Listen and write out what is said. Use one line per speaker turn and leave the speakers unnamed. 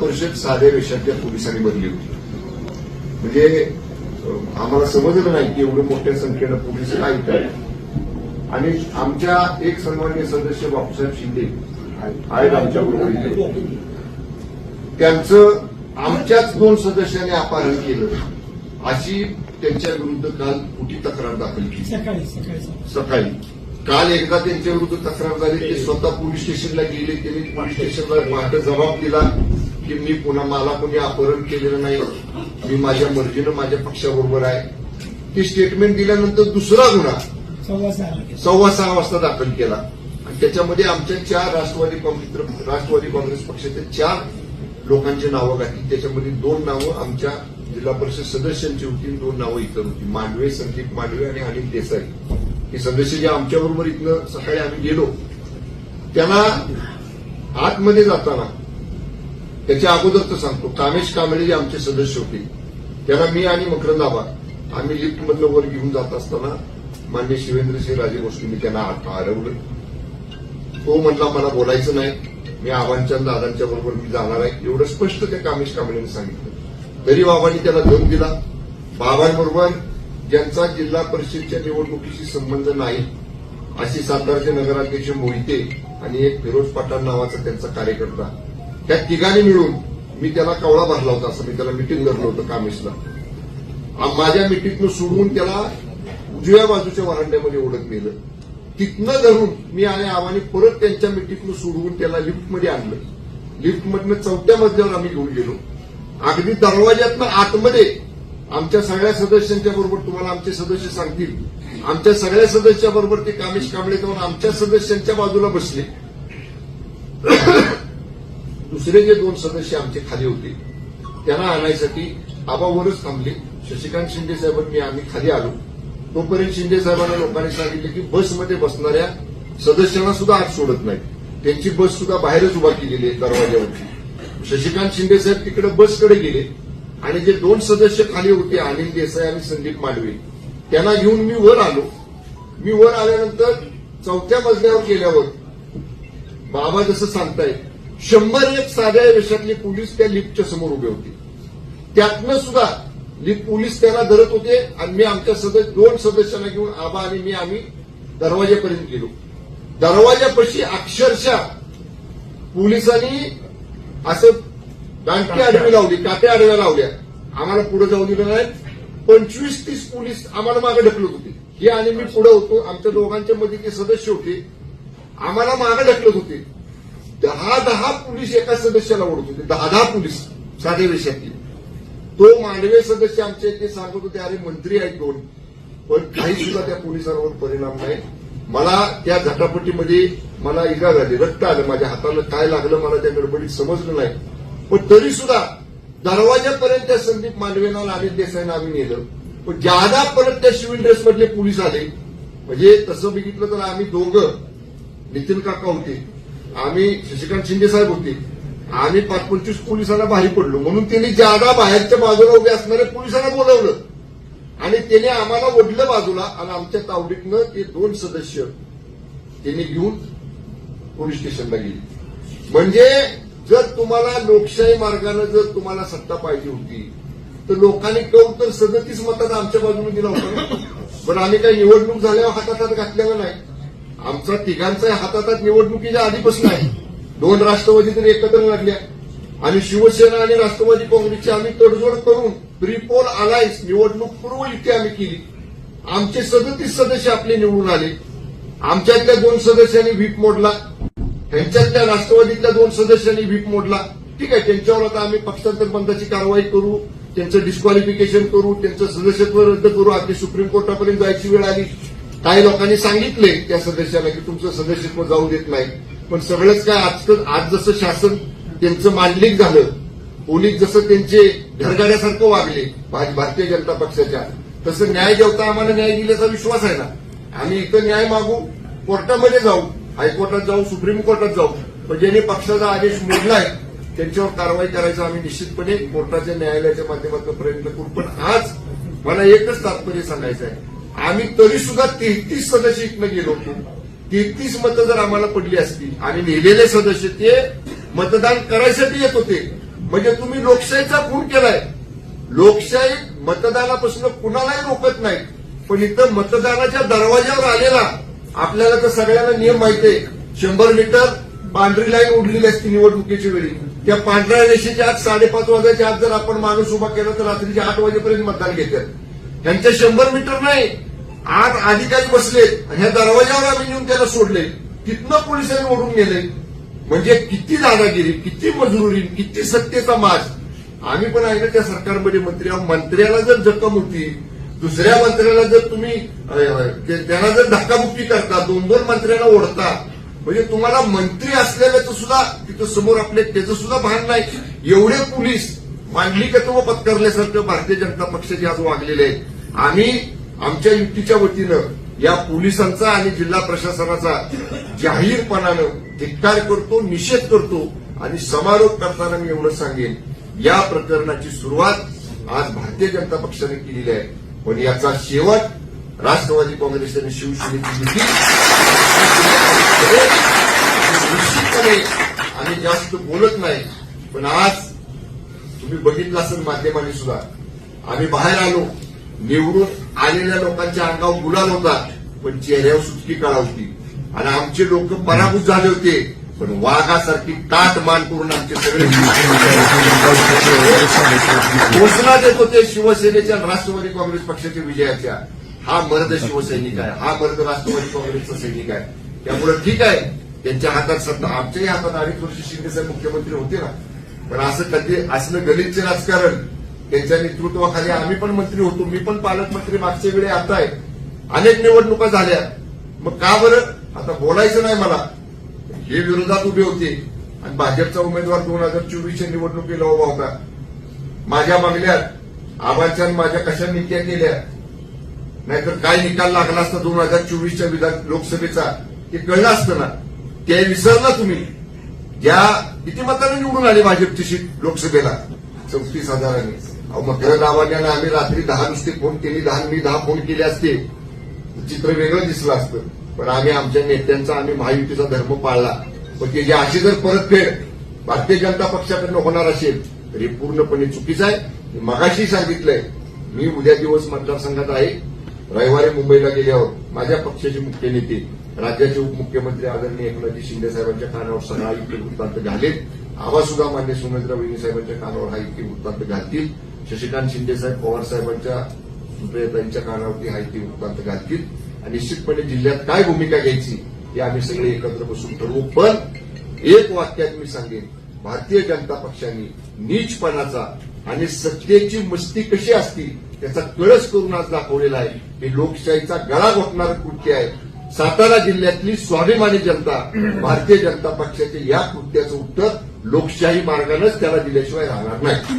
परिषद साध्या वेशातल्या पोलिसांनी बनली होती. म्हणजे आम्हाला समजलं नाही की एवढं मोठ्या संख्येनं पोलीस का इथं आहेत. आणि आमच्या एक सन्माननीय सदस्य बापूसाहेब शिंदे आहेत आमच्याबरोबर इथे. त्यांचं आमच्याच 2 सदस्यांनी अपहरण केलं अशी त्यांच्या विरुद्ध काल खोटी तक्रार दाखल केली. सकाळी काल एकदा त्यांच्या विरुद्ध तक्रार झाली. ते स्वतः पोलीस स्टेशनला गेले. त्यांनी पोलीस स्टेशनला पहाटे जबाब दिला की मी पुन्हा मला कोणी अपहरण केलेलं नाही, मी माझ्या मर्जीनं माझ्या पक्षाबरोबर आहे. ती स्टेटमेंट दिल्यानंतर दुसरा गुन्हा 6:15 वाजता दाखल केला. आणि त्याच्यामध्ये आमच्या 4 राष्ट्रवादी काँग्रेस पक्षाचे 4 लोकांची नावं घातली. त्याच्यामध्ये 2 नावं आमच्या जिल्हा परिषद सदस्यांची होती, 2 नावं इतर होती. मांडवे, संदीप मांडवे आणि अनिल देसाई हे सदस्य जे आमच्याबरोबर इथनं सकाळी आम्ही गेलो. त्यांना आतमध्ये जाताना त्याच्या अगोदरचं सांगतो, कामेश कांबळे जे आमचे सदस्य होते त्यांना मी आणि मकरंद आबा आम्ही लिफ्टमधलं वर घेऊन जात असताना माननीय शिवेंद्रसिंह राजे भोसलेंनी त्यांना हरवलं. तो म्हणला मला बोलायचं नाही, मी आबांच्या दादांच्या बरोबर मी जाणार आहे, एवढं स्पष्ट त्या कामेश कांबळेने सांगितलं. तरी बाबांनी त्याला दम दिला. बाबांबरोबर ज्यांचा जिल्हा परिषदच्या निवडणुकीशी संबंध नाही अशी सातारचे नगराध्यक्ष मोहिते आणि एक फिरोज पठाण नावाचा त्यांचा कार्यकर्ता, त्या तिघांनी मिळून मी त्याला कवळा भरला होता. असं मी त्याला मिटिंग धरलं होतं कामेशला. माझ्या मिटिंगनं सोडवून त्याला उजव्या बाजूच्या वरांड्यामध्ये ओढत नेलं. तिथनं धरून मी आणि आव्हाने परत त्यांच्या मिटिंगनं सोडवून त्याला लिफ्टमध्ये आणलं. लिफ्टमधनं 4थ्या मजल्यावर आम्ही घेऊन गेलो. अगदी दरवाज्यातनं आतमध्ये आमच्या सगळ्या सदस्यांच्या बरोबर, तुम्हाला आमचे सदस्य सांगतील, आमच्या सगळ्या सदस्याबरोबर ते कामेश कांबळे जाऊन आमच्या सदस्यांच्या बाजूला बसले. दुसरे जे 2 सदस्य आमचे खाली होते त्यांना आणायसाठी आबावरच थांबले. शशिकांत शिंदे साहेबांनी आम्ही खाली आलो. तोपर्यंत शिंदे साहेबांना लोकांनी सांगितलं की बसमध्ये बसणाऱ्या सदस्यांना सुद्धा आत सोडत नाही, त्यांची बस सुद्धा बाहेरच उभा केलेली आहे दरवाज्यावरती. शशिकांत शिंदे साहेब तिकडे बसकडे गेले आणि जे 2 सदस्य खाली होते अनिल देसाई आणि संदीप मांडवे त्यांना घेऊन मी वर आलो. मी वर आल्यानंतर 4थ्या मजल्यावर गेल्यावर बाबा जसं सांगतायत 101 साध्या वेशातले पोलीस त्या लिफ्टच्या समोर उभे होते. त्यातनं सुद्धा पोलीस त्यांना धरत होते आणि मी आमच्या 2 सदस्यांना घेऊन आबा आणि मी आम्ही दरवाजापर्यंत गेलो. दरवाजापाशी अक्षरशः पोलिसांनी असं दांडकी आडवी लावली, काट्या आडव्या लावल्या. आम्हाला पुढे जाऊ दिलं नाही. 25-30 पोलीस आम्हाला मागे ढकलत होते. हे आणि मी पुढे होतो. आमच्या दोघांच्या मध्ये ते सदस्य होते, आम्हाला मागे ढकलत होते. 10 पोलीस एका सदस्याला ओढत होते. 10 पोलीस साध्या वेशातले. तो मांडवे सदस्य आमचे ते सांगत होते अरे मंत्री आहेत 2, पण काही सुद्धा त्या पोलिसांवर परिणाम नाही. मला त्या झटापटीमध्ये मला इजा झाली, रक्त आलं माझ्या हाताला. काय लागलं मला त्या गडबडीत समजलं नाही. पण तरी सुद्धा दरवाजापर्यंत त्या संदीप मांडवेंना अनिल देसाईंना आम्ही नेलं. पण ज्यादा परत त्या सिव्हिल ड्रेसमधले पोलीस आले. म्हणजे तसं बघितलं तर आम्ही दोघं, नितीन काका होते, आम्ही शशिकांत शिंदे साहेब होते, आम्ही 25 पोलिसांना बाहेर पडलो. म्हणून त्यांनी ज्यादा बाहेरच्या बाजूला उभे असणाऱ्या पोलिसांना बोलवलं आणि त्याने आम्हाला ओढलं बाजूला. आणि आमच्या तावडीतनं ते 2 सदस्य त्यांनी घेऊन पोलीस स्टेशनला गेले. म्हणजे जर तुम्हाला लोकशाही मार्गानं जर तुम्हाला सत्ता पाहिजे होती तर लोकांनी कौल तर 37 मतांना आमच्या बाजूने दिला होता. पण आम्ही काही निवडणूक झाल्यावर हातात घातलेला नाही. आमचा तिघांचा हातात निवडणुकीच्या आधीपासून आहे. 2 राष्ट्रवादी तरी एकत्र लागल्या आणि शिवसेना आणि राष्ट्रवादी काँग्रेसची आम्ही तडजोड करून प्रीपोल अलायन्स निवडणूक पूर्व इथे आम्ही केली. आमचे 37 सदस्य आपले निवडून आले. आमच्यातल्या 2 सदस्यांनी व्हीप मोडला, त्यांच्यातल्या राष्ट्रवादीतल्या 2 सदस्यांनी व्हीप मोडला. ठीक आहे, त्यांच्यावर आता आम्ही पक्षांतर बंदाची कारवाई करू, त्यांचं डिस्क्वालिफिकेशन करू, त्यांचं सदस्यत्व रद्द करू. अगदी सुप्रीम कोर्टापर्यंत जायची वेळ आली. काही लोकांनी सांगितले त्या सदस्याला की तुमचं सदस्यत्व जाऊ देत नाही. पण सगळंच काय आज जसं शासन त्यांचं मांडलिक झालं, पोलीस जसं त्यांचे घरगाड्यासारखं वागले भारतीय जनता पक्षाच्या, तसं न्याय जेवता आम्हाला न्याय दिल्याचा विश्वास आहे ना. आम्ही इथं न्याय मागू, कोर्टामध्ये जाऊ, हायकोर्टात जाऊ, सुप्रीम कोर्टात जाऊ. पण ज्यांनी पक्षाचा आदेश मोडलाय त्यांच्यावर कारवाई करायचा आम्ही निश्चितपणे कोर्टाच्या न्यायालयाच्या माध्यमातून प्रयत्न करू. पण आज मला एकच तात्पर्य सांगायचं आहे, आम्ही तरी सुद्धा 33 सदस्य इथनं गेलो होतो. 33 मतं जर आम्हाला पडली असती आणि नेलेले सदस्य ते मतदान करायसाठी येत होते, म्हणजे तुम्ही लोकशाहीचा खून केलाय. लोकशाही मतदानापासून कुणालाही रोखत नाही, पण इथं मतदानाच्या दरवाज्यावर आलेला आपल्याला तर सगळ्यांना नियम माहिती आहे. 100 मीटर पांढरी लाईन उडलेली असते निवडणुकीच्या वेळी. त्या पांढऱ्या रेषेच्या आत 5:30 वाजायच्या आत जर आपण माणूस उभा केला तर रात्रीच्या 8 वाजेपर्यंत मतदान घेतात. त्यांच्या 100 मीटर नाही, आत अधिकारी बसलेत आणि ह्या दरवाजावर आम्ही नेऊन त्याला सोडले. तिथनं पोलिसांनी ओढून गेले. म्हणजे किती दादागिरी, किती मजुरी, किती सत्तेचा माज. आम्ही पण आहे ना त्या सरकारमध्ये मंत्री आहोत. मंत्र्याला जर जखम होती, दुसऱ्या मंत्र्याला जर तुम्ही त्यांना जर धक्काबुक्की करता, 2-2 मंत्र्यांना ओढता, म्हणजे तुम्हाला मंत्री असलेल्याचं सुद्धा तिथं समोर आपले त्याचं सुद्धा भान नाही. एवढे पोलीस मांडली कत्व पत्करल्यासारखं भारतीय जनता पक्षाचे आज वागलेले आहेत. आम्ही आमच्या युतीच्या वतीनं या पोलिसांचा आणि जिल्हा प्रशासनाचा जाहीरपणानं धिक्कार करतो, निषेध करतो आणि समारोप करताना मी एवढं सांगेन, या प्रकरणाची सुरुवात आज भारतीय जनता पक्षाने केलेली आहे, पण याचा शेवट राष्ट्रवादी काँग्रेस आणि शिवसेनेची युती निश्चितपणे आम्ही जास्त बोलत नाही. पण आज तुम्ही बघितलं असेल माध्यमांनी सुद्धा, आम्ही बाहेर आलो, निवडून आलेल्या लोकांच्या अंगावर गुलाल होता, पण चेहऱ्यावर सुटकी काळा होती आणि आमचे लोक पराभूत झाले होते. पण वाघासारखी ताट मान करून आमचे सगळे घोषणा देत होते शिवसेनेच्या आणि राष्ट्रवादी काँग्रेस पक्षाच्या विजयाच्या. हा मर्द शिवसैनिक आहे, हा मर्द राष्ट्रवादी काँग्रेसचा सैनिक आहे. त्यामुळे ठीक आहे, त्यांच्या हातात सत्ता, आमच्याही हातात 2.5 वर्ष शिंदेसाहेब मुख्यमंत्री होते ना. पण असं कधी असलं गलिच्छ राजकारण त्यांच्या नेतृत्वाखाली आम्ही पण मंत्री होतो, मी पण पालकमंत्री मागच्या वेळी. आता आहे, अनेक निवडणुका झाल्या, मग का बरं आता बोलायचं नाही मला. हे विरोधात उभे होते आणि भाजपचा उमेदवार 2024च्या निवडणुकीला उभा होता. माझ्या मागल्या आबांच्या आणि माझ्या कशा नीत्या केल्या, नाहीतर काय निकाल लागला असता 2024च्या विधान लोकसभेचा ते कळलं असतं ना. ते विसरला तुम्ही. ज्या किती मतांनी निवडून आली भाजपची सीट लोकसभेला, 34,000. मकरंद आव्हाड्यांना आम्ही रात्री 10 नुसते फोन केली, 10 फोन केले असते, चित्र वेगळं दिसलं असतं. पण आम्ही आमच्या नेत्यांचा आम्ही महायुतीचा धर्म पाळला. पण त्याची अशी जर परतफेड भारतीय जनता पक्षाकडनं होणार असेल तर हे पूर्णपणे चुकीचं आहे. मगाशी सांगितलंय, मी उद्या दिवस मतदारसंघात आहे. रविवारी मुंबईला गेल्यावर माझ्या पक्षाचे मुख्य नेते, राज्याचे उपमुख्यमंत्री आदरणीय एकनाथजी शिंदे साहेबांच्या कानावर सगळा इतके वृत्तांत घालेत. आबा सुद्धा मान्य सुनेत्रा वहिनी साहेबांच्या कानावर हा इतके वृत्तांत घालतील. शशिकांत शिंदे साहेब पवार साहेबांच्या सुप्रियाताईंच्या कानावरती हा इतके वृत्तांत घालतील. आणि निश्चितपणे जिल्ह्यात काय भूमिका घ्यायची हे आम्ही सगळे एकत्र बसून ठरवू. पण एक वाक्यात मी सांगेन, भारतीय जनता पक्षाने नीचपणाचा आणि सत्तेची मस्ती कशी असती त्याचा कळस करून आज दाखवलेला आहे. हे लोकशाहीचा गळा घोटणारं कृत्य आहे. सातारा जिल्ह्यातली स्वाभिमानी जनता भारतीय जनता पक्षाच्या या कृत्याचं उत्तर लोकशाही मार्गानेच त्याला दिल्याशिवाय राहणार नाही.